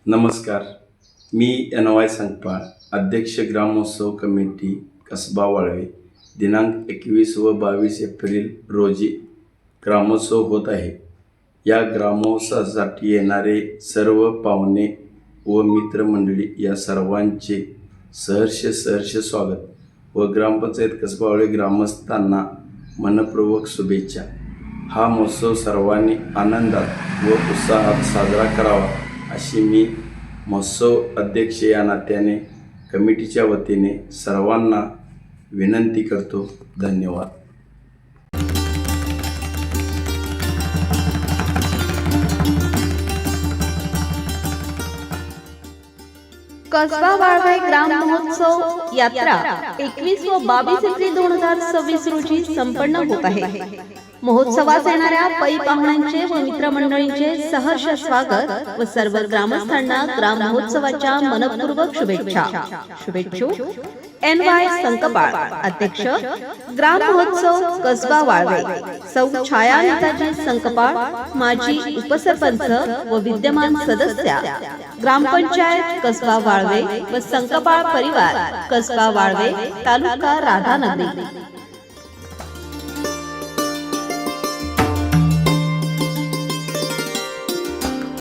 नमस्कार. मी NY संकपाळ, अध्यक्ष ग्रामोत्सव committee Kasba Walwe. दिनांक 21 व 22 एप्रिल रोजी ग्रामोत्सव होत आहे. या ग्रामोत्सवासाठी येणारे सर्व पाहुणे व मित्रमंडळी या सर्वांचे सहर्ष स्वागत व ग्रामपंचायत कसबा वाळवे ग्रामस्थांना मनपूर्वक शुभेच्छा. हा महोत्सव सर्वांनी आनंदात व उत्साहात साजरा करावा अशी मी महोत्सव अध्यक्ष या नात्याने कमिटीच्या वतीने सर्वांना विनंती करतो. धन्यवाद. कसबा वाळवे ग्राम महोत्सव यात्रा 21 व 22 एप्रिल 2026 रोजी संपन्न होत आहे. महोत्सवास येणाऱ्या पै पाहुण्यांचे व मित्रमंडळींचे सहर्ष स्वागत व सर्व ग्रामस्थांना ग्राम महोत्सवाच्या मनपूर्वक शुभेच्छा. शुभेच्छुक NY संकपाळ, अध्यक्ष ग्राम महोत्सव कसबा वाळवे. सौ छाया नेताजी संकपाळ, माजी उपसरपंच व विद्यमान सदस्या, ग्रामपंचायत कसबा वाळवे व संकपाळ परिवार, कसबा वाळवे, तालुका राधानगरी.